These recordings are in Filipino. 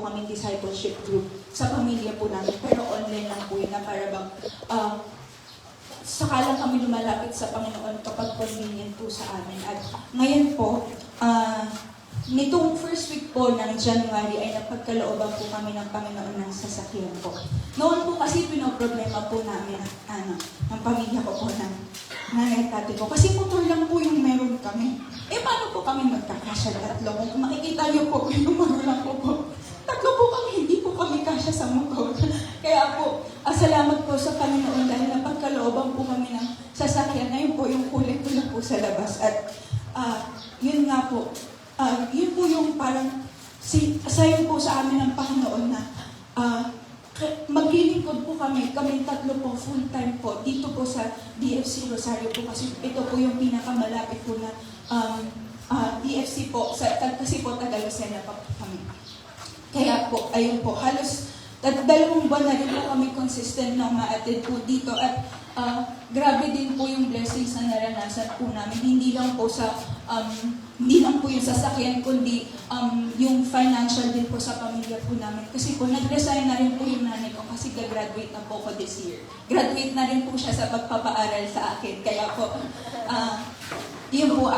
kami discipleship group sa pamilya po namin, pero online lang po yun na para bang saka lang kami lumalapit sa Panginoon kapag convenient po sa amin. At ngayon po, nitong first week po ng January ay napagkalooban po kami ng Panginoon ng sasakyan po. Noon po kasi pinoproblema po namin ang pamilya ko po ng nanay at ate ko. Kasi motor lang po yung meron kami. Paano po kami magkakasya tatlo? Kung makikita niyo po yung magulang ko po, tatlo po kami, hindi po kami kasya sa motor. Kaya po, salamat po sa Panginoon dahil napagkalooban po kami ng sasakyan. Ngayon po yung kulay ko na po sa labas. At yun nga po, yun po yung parang sayo po sa amin ng Panginoon na maglilingkod po kami tatlo po full-time po dito po sa DFC Rosario po kasi ito po yung pinakamalapit po na DFC po, kasi po Tagalocena pa po kami. Kaya po, ayun po, halos 2 buwan na rin po kami consistent na ma-attend po dito at grabe din po yung blessings na naranasan po namin. Hindi lang po yung sasakyan, kundi yung financial din po sa pamilya po namin. Kasi po, nag-resign na rin po yung nanay ko kasi gagraduate na po ko this year. Graduate na rin po siya sa pagpapaaral sa akin. Kaya po, yun po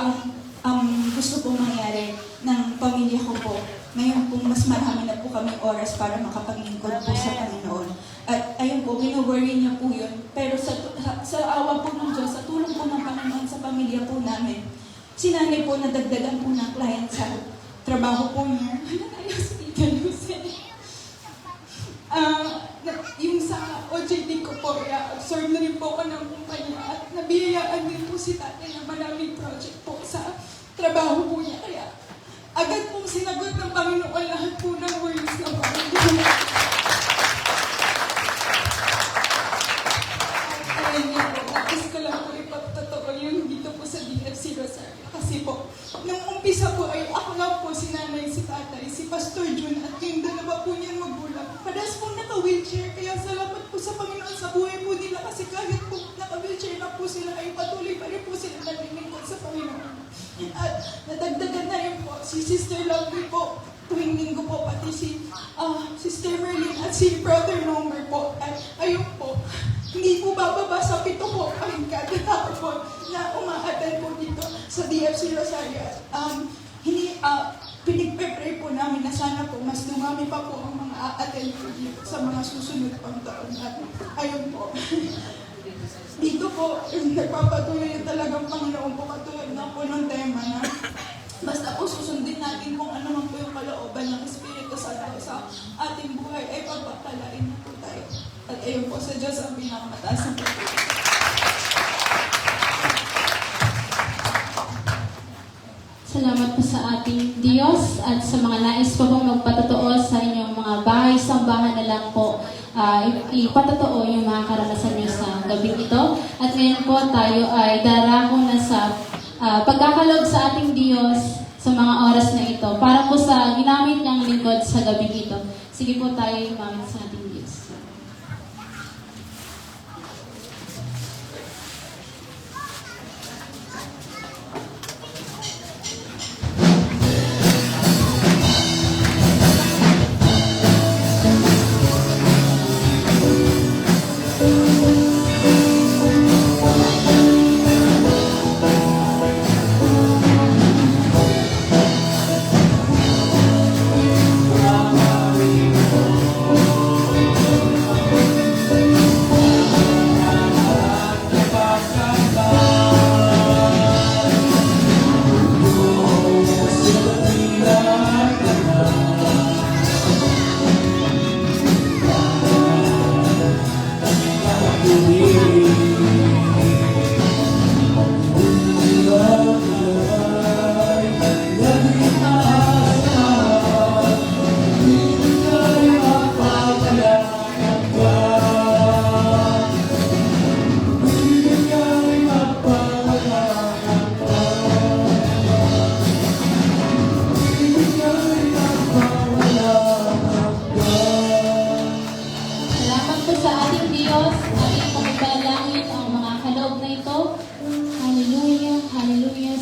ang gusto pong mangyari ng pamilya ko po. Ngayon po, mas marami na po kami oras para makapaglingkod po sa Panginoon. At ayun po, wino-worry niya po yun. Pero sa awa po ng Diyos, sa tulong po ng Panginoon sa pamilya po namin, si nanay po nadagdagan po ng client sa trabaho po niya. Ayos, Tita Lucy. Yung sa OJT ko po, absorb na rin po ako ng kumpanya at nabiyayaan din po si tatay na maraming project po sa trabaho po niya. Kaya agad pong sinagot ng Panginoon lahat po ng words na Panginoon. Ayun niya po, nais ko lang po ipagtotoo yung dito po sa DFC Rosario. Kasi po, nung umpisa po ay ako lang po, si nanay, si tatay, si Pastor Jun at yung dalawa po niyang magulang. Padas po naka-wheelchair, kaya salamat po sa Panginoon sa buhay po nila kasi kahit po naka-wheelchair na po sila ay patuloy pa rin po sila naglilingkod sa Panginoon. At nadagdagan na rin po si Sister Lovely po, tuwing linggo po, pati si Sister Merlin at si Brother Nomer po. At ayun po, hindi po bababa sa 7 po ang kada tao po na umaattend po dito sa DFC Rosario. Pinagpe-pray po namin na sana po mas dumami pa po ang mga a-attend po dito sa mga susunod pang taon. At ayun po, dito po, nagpapatuloy talagang Panginoon po katulad na po ng tema na basta po susundin natin kung ano man po yung kalooban ng Espiritu Santo sa ating buhay ay pagpapalain na po tayo. At ayun po sa Diyos ang pinakamataas ng pagpapalain. Salamat po sa ating Diyos at sa mga nais po pong magpatotoo sa inyong mga bahay-sambahan na lang po ipatotoo yung mga karanasan nyo sa gabing ito. At ngayon po tayo ay darako na sa pagkakaloob sa ating Diyos sa mga oras na ito para po sa ginamit niyang lingkod sa gabing ito. Sige po tayo gumamit sa ating Diyos.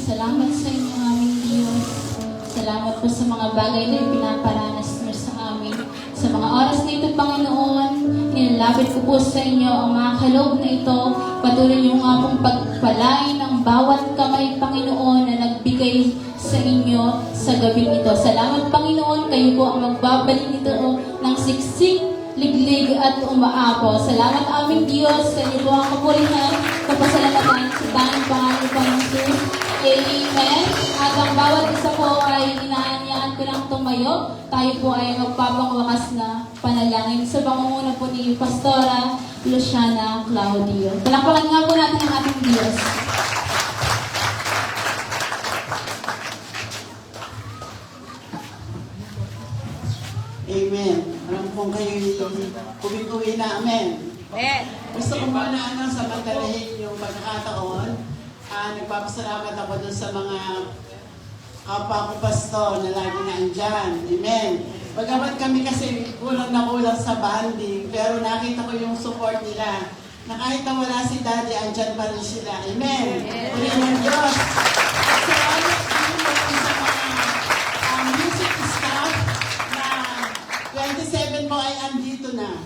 Salamat sa inyo, aming Diyos. Salamat po sa mga bagay na ipinaparanas mo sa amin. Ilalapit ko po sa inyo ang mga kaloob na ito. Patuloy niyo nga pong pagpalain ang bawat kamay, Panginoon, na nagbigay sa inyo sa gabing ito. Salamat, Panginoon, kayo po ang magbabalik nito ng siksik, liglig at umaapo. Salamat aming Diyos, sa iyo po ang kapurihan, kapasalamatan sa tanging pangalan ng Panginoon. Amen. At ang bawat isa po ay inaanyaan ko lang tumayo. Tayo po ay magpapangwakas na panalangin sa pangunguna po ni Pastora Luciana Claudio. Palakpakan nga po natin ang ating Diyos. Amen. Alam kong kayo'y kuwi-kuwi na. Amen. Gusto ko muna samantalahin yung pagkakataon. Nagpapasalamat ako dun sa mga kapwa ko pastor na lagi na andyan. Amen. Bagamat kami kasi kulang na kulang sa banding, pero nakita ko yung support nila. Na kahit na wala si Daddy, andyan pa rin sila. Amen. Puri ng Diyos. Salamat din sa mga music staff na 27 mo ay andito na.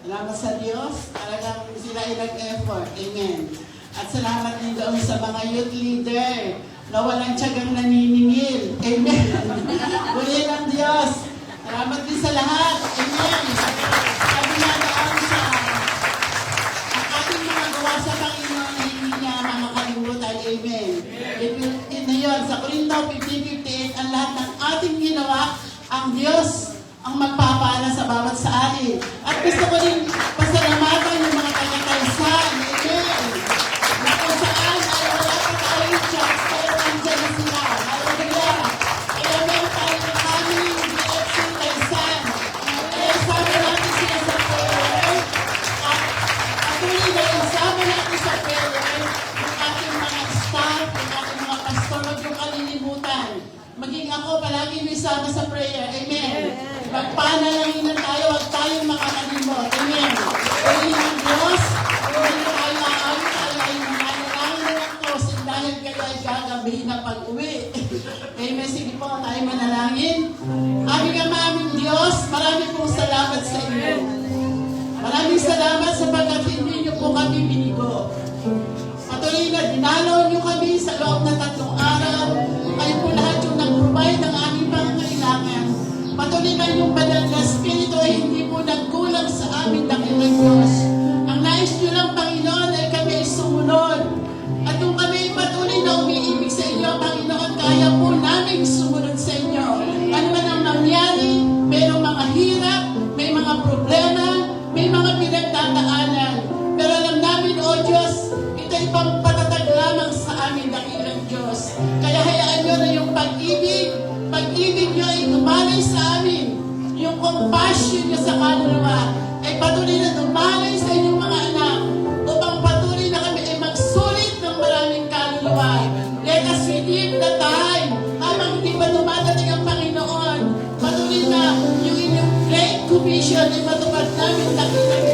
Salamat sa Diyos. Talagang sila ay nag-effort. Amen. At salamat din doon sa mga youth leader na walang tiyagang naniningil. Amen. Puri ng Diyos. Salamat din sa lahat. Amen. Sabi nga doon sa ang ating mga gawa sa Panginoon na hindi niya makakalimutan. Amen. Ito yun. Sa Corinto 15:58, ang lahat ng ating ginawa, ang Diyos ang magpapala sa bawat sa atin. At gusto ko din pasalamatan yung mga taga-kaysan. Amen. Na kung saan ay wala pa tayong chance, pero nandiyan na sila. Hallelujah. Kaya meron tayong family BFC Kaysan. Kaya sama natin sila sa prayer. At patuloy na isama natin sa prayer yung ating mga staff, yung ating mga pastor. Huwag yung kalilimutan. Maging ako palagi may sama sa prayer. Amen. Magpanalangin na tayo, huwag tayong makakalimot. Amen. Puri ng Diyos, hindi tayo aawit, tayo ay manalangin na ng Diyos dahil kayo ay gagabihin na pag-uwi. Amen. Sige po, tayo manalangin. Aming Ama, aming Diyos, marami pong salamat sa inyo. Maraming salamat sapagkat hindi niyo po kami binigo. Patuloy na dinalaw niyo kami sa loob ng 3 araw. Kayo po lahat yung nag-provide ng aming pangangailangan. Patuloy na yung banal na Espiritu ay hindi po nagkulang sa amin dakilang Diyos. Ang nais niyo lang, Panginoon, ay kami ay sumunod. At kung kami patuloy na umiibig sa inyo, Panginoon, kaya po namin sumunod sa inyo. Ano man ang nangyari, mayroong mga hirap, may mga problema, may mga pinagdadaanan. Pero alam namin, O Diyos, ito'y pampatatag lamang sa amin dakilang Diyos. Kaya hayaan nyo na yung pag-ibig nyo ay tumalay sa amin. Yung compassion nyo sa kaluluwa ay patuloy na tumalay sa inyong mga anak upang patuloy na kami ay magsulit ng maraming kaluluwa. Let us redeem the time habang hindi pa dumadating ang Panginoon. Patuloy na yung inyong great commission ay matupad namin dakilang